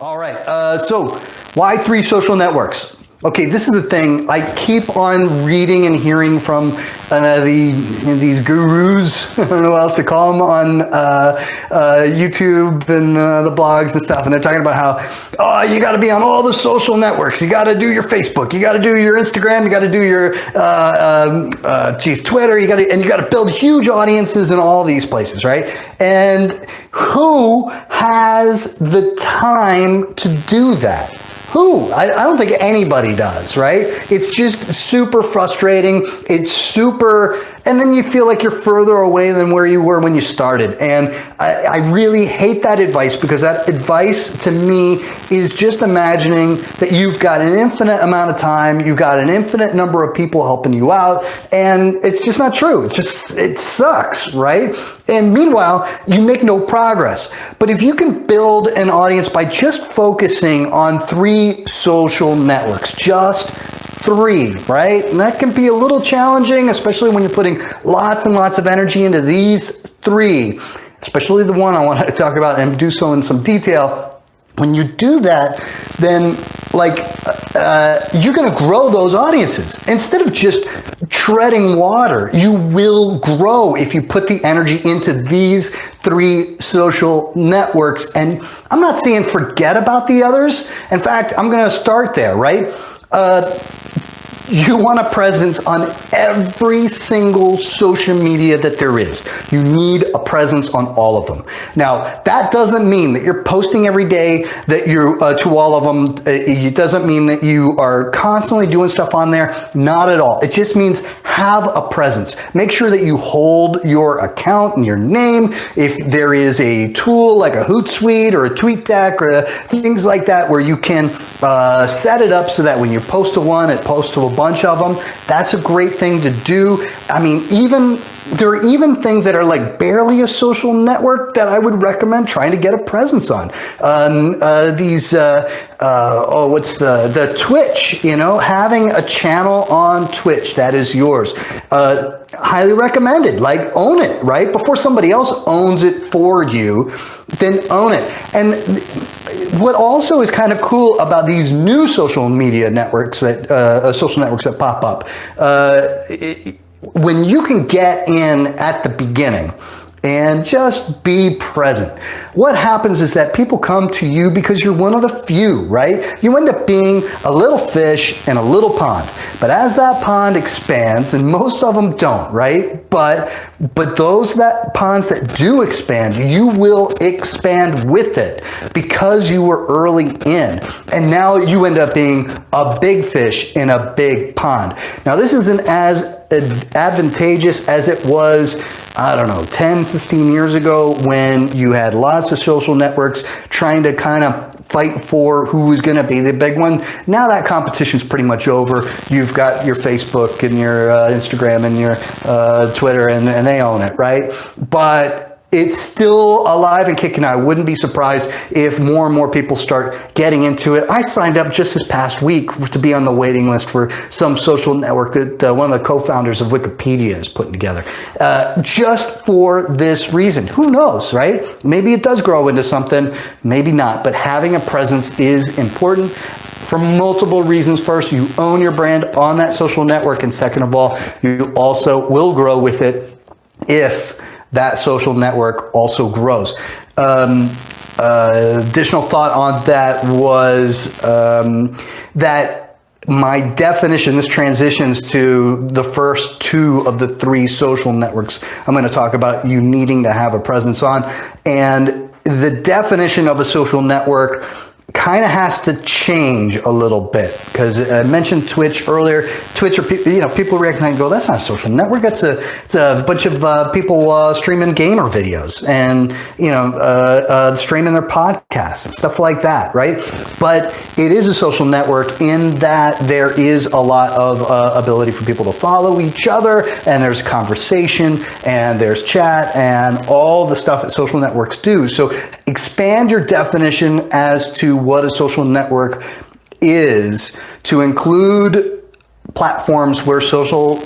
All right. So why 3 social networks? Okay, this is the thing. I keep on reading and hearing from these gurus, I don't know what else to call them, on YouTube and the blogs and stuff. And they're talking about how, you got to be on all the social networks. You got to do your Facebook. You got to do your Instagram. You got to do your Twitter. You got to build huge audiences in all these places, right? And who has the time to do that? Who? I don't think anybody does, right? It's just super frustrating. It's super, and then you feel like you're further away than where you were when you started. And I really hate that advice, because that advice to me is just imagining that you've got an infinite amount of time, you've got an infinite number of people helping you out, and it's just not true. It sucks, right? And meanwhile, you make no progress. But if you can build an audience by just focusing on 3 social networks, just 3, right? And that can be a little challenging, especially when you're putting lots and lots of energy into these 3, especially the one I want to talk about and do so in some detail. When you do that, then you're going to grow those audiences. Instead of just treading water, you will grow if you put the energy into these 3 social networks. And I'm not saying forget about the others. In fact, I'm going to start there, right? You want a presence on every single social media that there is. You need a presence on all of them. Now, that doesn't mean that you're posting every day, that you're to all of them. It doesn't mean that you are constantly doing stuff on there. Not at all. It just means have a presence. Make sure that you hold your account and your name. If there is a tool like a Hootsuite or a TweetDeck or things like that, where you can set it up so that when you post to one, it posts to a bunch of them. That's a great thing to do. I mean, there are even things that are like barely a social network that I would recommend trying to get a presence on. What's the Twitch, having a channel on Twitch that is yours. Highly recommended. Like, own it, right? Before somebody else owns it for you, then own it. And what also is kind of cool about these new social media networks social networks that pop up, when you can get in at the beginning and just be present, what happens is that people come to you because you're one of the few, right? You end up being a little fish in a little pond. But as that pond expands, and most of them don't, right? But those ponds that do expand, you will expand with it because you were early in. And now you end up being a big fish in a big pond. Now, this isn't as advantageous as it was, 10, 15 years ago, when you had lots of social networks trying to kind of fight for who was going to be the big one. Now that competition's pretty much over. You've got your Facebook and your Instagram and your Twitter, and they own it, right? But it's still alive and kicking. I wouldn't be surprised if more and more people start getting into it. I signed up just this past week to be on the waiting list for some social network that one of the co-founders of Wikipedia is putting together, just for this reason. Who knows, right? Maybe it does grow into something, maybe not. But having a presence is important for multiple reasons. First, you own your brand on that social network. And second of all, you also will grow with it if that social network also grows. Additional thought on that was that my definition, this transitions to the first 2 of the 3 social networks I'm going to talk about you needing to have a presence on. And the definition of a social network kind of has to change a little bit, because I mentioned Twitch earlier. Twitch, are people react and go, "That's not a social network. It's a bunch of people streaming gamer videos and streaming their podcasts and stuff like that, right?" But it is a social network in that there is a lot of ability for people to follow each other, and there's conversation and there's chat and all the stuff that social networks do. So expand your definition as to what a social network is to include platforms where social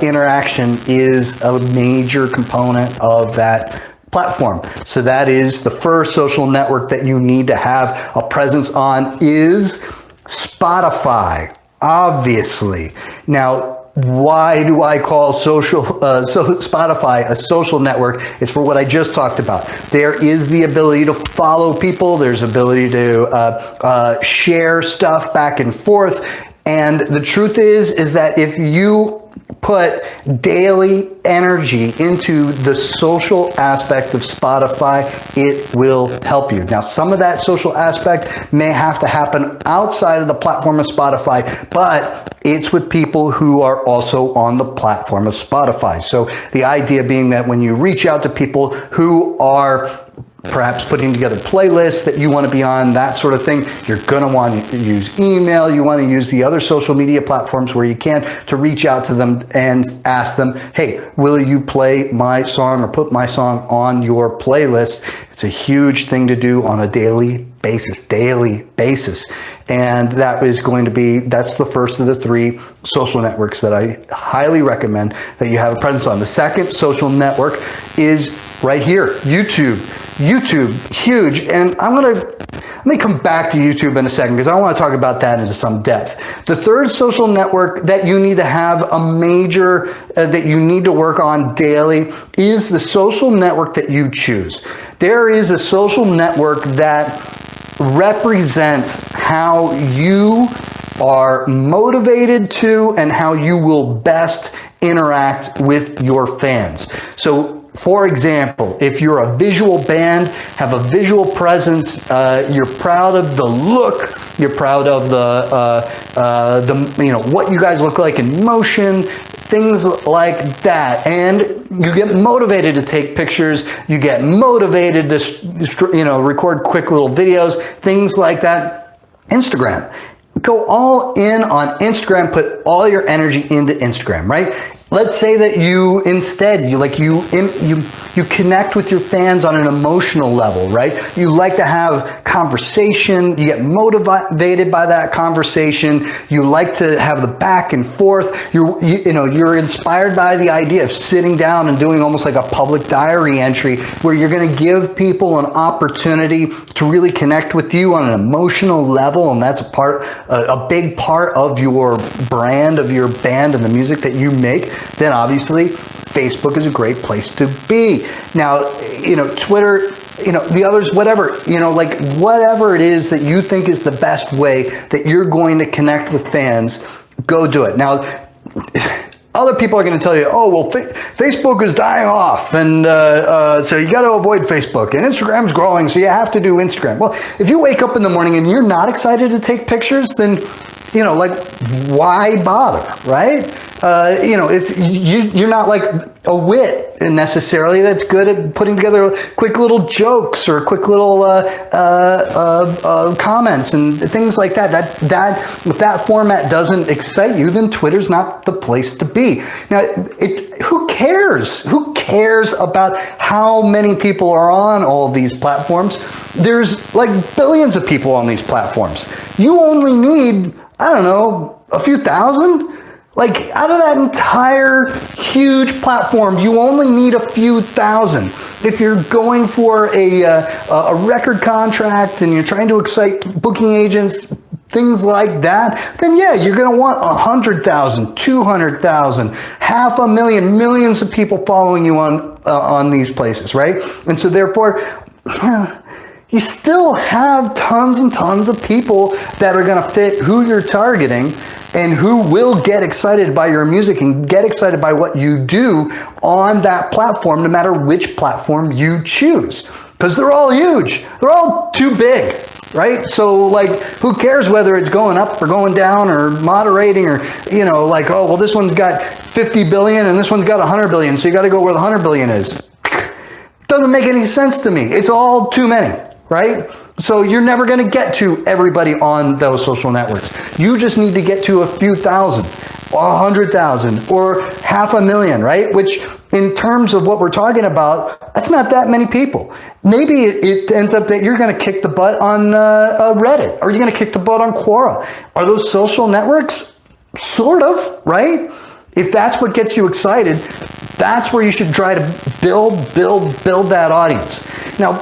interaction is a major component of that platform. So that is the first social network that you need to have a presence on is Spotify, obviously. Now, why do I call Spotify a social network? It's for what I just talked about. There is the ability to follow people. There's ability to share stuff back and forth. And the truth is that if you put daily energy into the social aspect of Spotify, it will help you. Now, some of that social aspect may have to happen outside of the platform of Spotify, but it's with people who are also on the platform of Spotify. So the idea being that when you reach out to people who are perhaps putting together playlists that you want to be on, that sort of thing, you're going to want to use email. You want to use the other social media platforms where you can to reach out to them and ask them, hey, will you play my song or put my song on your playlist? It's a huge thing to do on a daily basis. And that is going to be, that's the first of the three social networks that I highly recommend that you have a presence on. The second social network is right here, YouTube. YouTube, huge. And let me come back to YouTube in a second because I want to talk about that into some depth. The third social network that you need to have a major, that you need to work on daily is the social network that you choose. There is a social network that represents how you are motivated to and how you will best interact with your fans. So, for example, if you're a visual band, have a visual presence, you're proud of the look, you're proud of the what you guys look like in motion, things like that, and you get motivated to take pictures, you get motivated to record quick little videos, things like that. Instagram. Go all in on Instagram, put all your energy into Instagram, right? Let's say that you instead, you connect with your fans on an emotional level, right? You like to have conversation, you get motivated by that conversation, you like to have the back and forth, you're inspired by the idea of sitting down and doing almost like a public diary entry where you're going to give people an opportunity to really connect with you on an emotional level, and that's a big part of your brand, of your band and the music that you make. Then obviously Facebook is a great place to be. Now, Twitter, the others, whatever, whatever it is that you think is the best way that you're going to connect with fans, go do it. Now, other people are going to tell you, oh, well, Facebook is dying off, and so you got to avoid Facebook, and Instagram's growing, so you have to do Instagram. Well, if you wake up in the morning and you're not excited to take pictures, then, why bother, right? If you're not like a wit necessarily that's good at putting together quick little jokes or quick little comments and things like that. If that format doesn't excite you, then Twitter's not the place to be. Now, who cares? Who cares about how many people are on all of these platforms? There's like billions of people on these platforms. You only need, I don't know, a few thousand? Like, out of that entire huge platform, you only need a few thousand. If you're going for a record contract and you're trying to excite booking agents, things like that, then yeah, you're going to want 100,000, 200,000, 500,000, millions of people following you on these places, right? And so therefore, you still have tons and tons of people that are going to fit who you're targeting and who will get excited by your music and get excited by what you do on that platform, no matter which platform you choose. Because they're all huge. They're all too big, right? So, who cares whether it's going up or going down or moderating or, oh, well, this one's got 50 billion and this one's got 100 billion, so you got to go where the 100 billion is. Doesn't make any sense to me. It's all too many, right? So you're never going to get to everybody on those social networks. You just need to get to a few thousand, or 100,000, or 500,000, right? Which, in terms of what we're talking about, that's not that many people. Maybe it ends up that you're going to kick the butt on Reddit, or you're going to kick the butt on Quora. Are those social networks? Sort of, right? If that's what gets you excited, That's where you should try to build that audience. Now,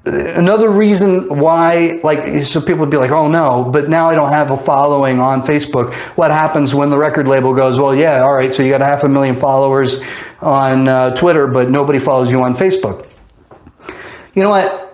another reason why, like, so people would be like, oh no, but now I don't have a following on Facebook. What happens when the record label goes, well, yeah, all right, so you got 500,000 followers on Twitter, but nobody follows you on Facebook. You know what?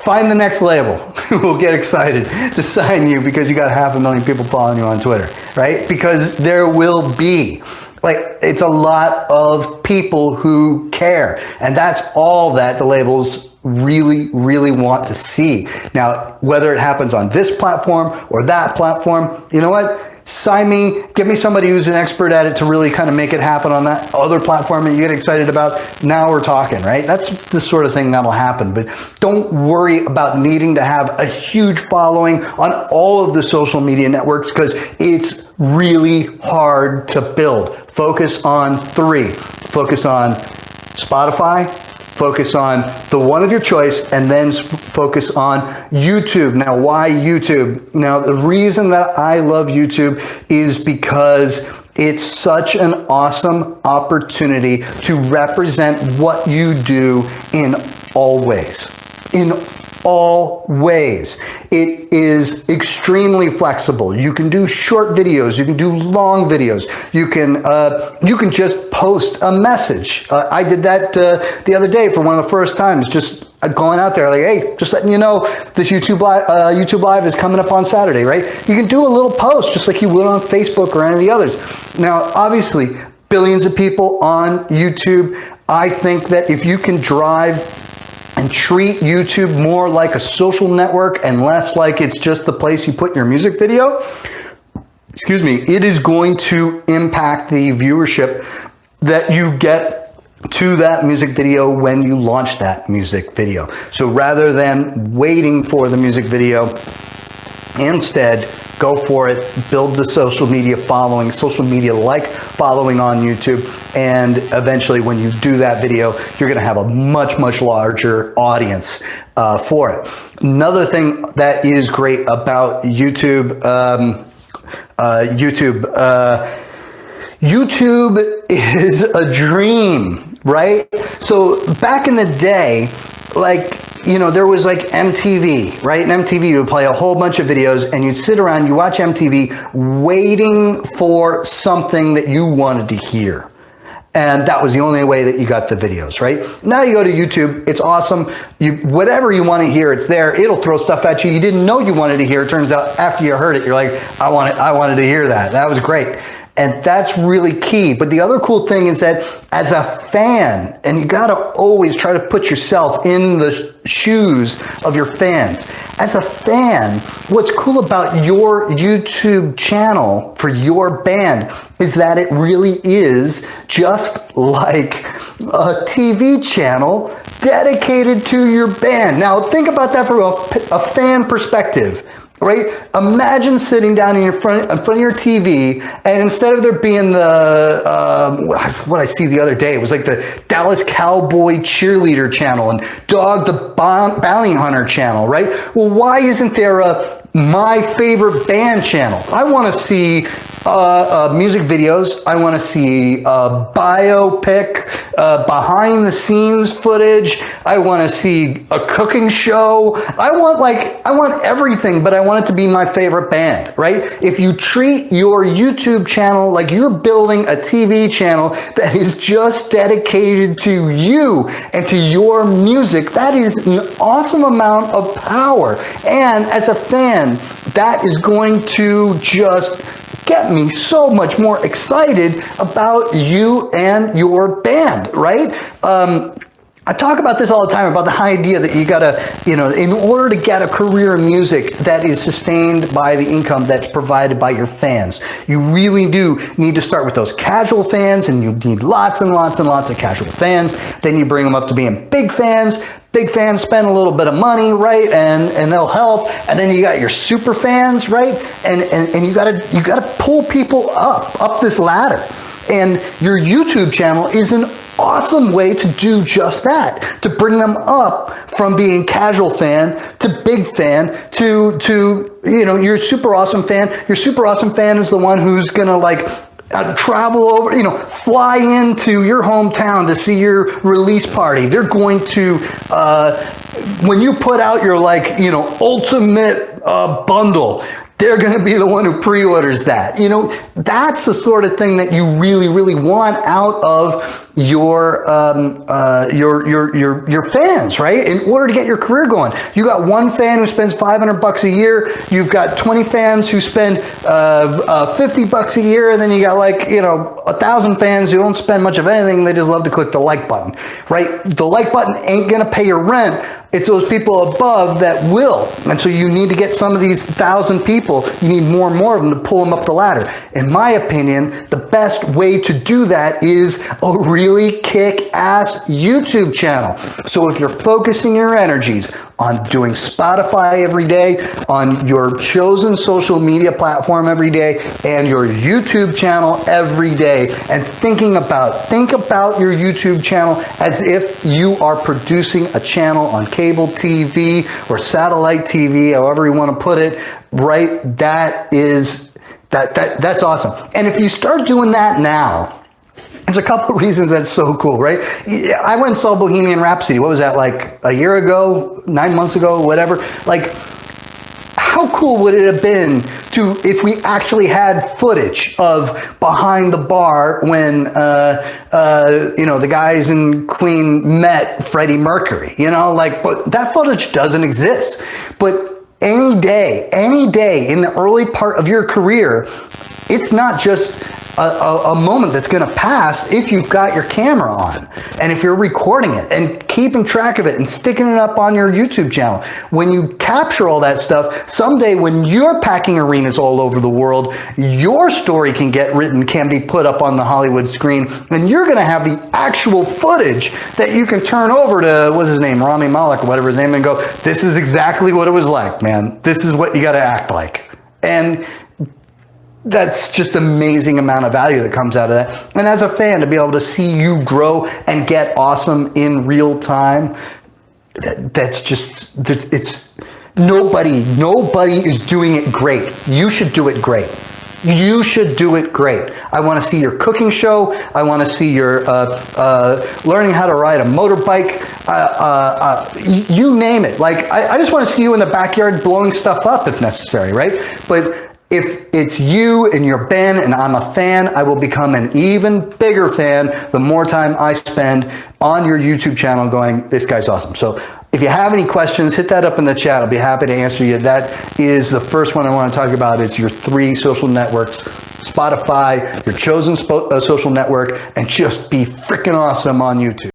Find the next label who will get excited to sign you because you got 500,000 people following you on Twitter, right? Because there will be, like, it's a lot of people who care, and that's all that the labels really want to see. Now, whether it happens on this platform or that platform, you know what? Sign me, get me somebody who's an expert at it to really kind of make it happen on that other platform that you get excited about. Now we're talking, right? That's the sort of thing that'll happen. But don't worry about needing to have a huge following on all of the social media networks, because it's really hard to build. Focus on 3. Focus on Spotify, focus on the one of your choice, and then focus on YouTube. Now, why YouTube? Now, the reason that I love YouTube is because it's such an awesome opportunity to represent what you do in all ways. In all ways. It is extremely flexible. You can do short videos. You can do long videos. You can just post a message. I did that the other day for one of the first times. Just going out there like, hey, just letting you know this YouTube Live is coming up on Saturday, right? You can do a little post just like you would on Facebook or any of the others. Now, obviously, billions of people on YouTube. I think that if you can drive and treat YouTube more like a social network and less like it's just the place you put your music video, excuse me, it is going to impact the viewership that you get to that music video when you launch that music video. So rather than waiting for the music video, instead, go for it, build the social media following, social media like following on YouTube, and eventually when you do that video, you're gonna have a much larger audience for it. Another thing that is great about YouTube, YouTube is a dream, right? So back in the day, like, you know, there was like MTV, right? And MTV would play a whole bunch of videos, and you'd sit around, you watch MTV waiting for something that you wanted to hear. And that was the only way that you got the videos, right? Now you go to YouTube, it's awesome. Whatever you want to hear, it's there. It'll throw stuff at you you didn't know you wanted to hear. It turns out after you heard it, you're like, I wanted to hear that. That was great. And that's really key. But the other cool thing is that as a fan, and you got to always try to put yourself in the shoes of your fans. As a fan, what's cool about your YouTube channel for your band is that it really is just like a TV channel dedicated to your band. Now, think about that from a fan perspective. Right? Imagine sitting down in front of your TV, and instead of there being the, what I see the other day, it was like the Dallas Cowboy cheerleader channel and Dog the Bounty Hunter channel, right? Well, why isn't there a My Favorite Band channel? I want to see music videos. I want to see biopic, behind the scenes footage. I want to see a cooking show. I want everything, but I want it to be my favorite band, right? If you treat your YouTube channel like you're building a TV channel that is just dedicated to you and to your music, that is an awesome amount of power. And as a fan, that is going to just get me so much more excited about you and your band, right? I talk about this all the time, about the idea that you gotta, you know, in order to get a career in music that is sustained by the income that's provided by your fans, you really do need to start with those casual fans, and you need lots and lots and lots of casual fans. Then you bring them up to being big fans. Big fans spend a little bit of money, right? And they'll help. And then you got your super fans, right? And you gotta pull people up this ladder. And your YouTube channel is an awesome way to do just that, to bring them up from being casual fan to big fan to you know, your super awesome fan. Your super awesome fan is the one who's gonna like travel over, fly into your hometown to see your release party. They're going to, when you put out your ultimate bundle, they're going to be the one who pre-orders that. That's the sort of thing that you really, really want out of your fans, right? In order to get your career going. You got one fan who spends $500 a year. You've got 20 fans who spend $50 a year, and then you got 1,000 fans who don't spend much of anything. They just love to click the like button, right? The like button ain't going to pay your rent. It's those people above that will. And so you need to get some of these 1,000 people, you need more and more of them to pull them up the ladder. In my opinion, the best way to do that is a really kick-ass YouTube channel. So if you're focusing your energies on doing Spotify every day, on your chosen social media platform every day, and your YouTube channel every day, and think about your YouTube channel as if you are producing a channel on cable TV or satellite TV, however you want to put it, right? That's awesome. And if you start doing that now, there's a couple of reasons that's so cool, right? I went and saw Bohemian Rhapsody. What was that, like a year ago, 9 months ago, whatever? How cool would it have been if we actually had footage of behind the bar when, the guys in Queen met Freddie Mercury, but that footage doesn't exist. But any day in the early part of your career, it's not just a moment that's going to pass if you've got your camera on and if you're recording it and keeping track of it and sticking it up on your YouTube channel. When you capture all that stuff, someday when you're packing arenas all over the world, your story can be put up on the Hollywood screen, and you're going to have the actual footage that you can turn over to, what's his name, Rami Malek or whatever his name, and go, this is exactly what it was like, man. This is what you got to act like. And that's just amazing amount of value that comes out of that. And as a fan, to be able to see you grow and get awesome in real time, it's nobody is doing it great. You should do it great. You should do it great. I want to see your cooking show. I want to see your learning how to ride a motorbike. You name it. I just want to see you in the backyard blowing stuff up if necessary, right? But if it's you and your band and I'm a fan, I will become an even bigger fan the more time I spend on your YouTube channel going, this guy's awesome. So if you have any questions, hit that up in the chat. I'll be happy to answer you. That is the first one I want to talk about, is your 3 social networks: Spotify, your chosen social network, and just be freaking awesome on YouTube.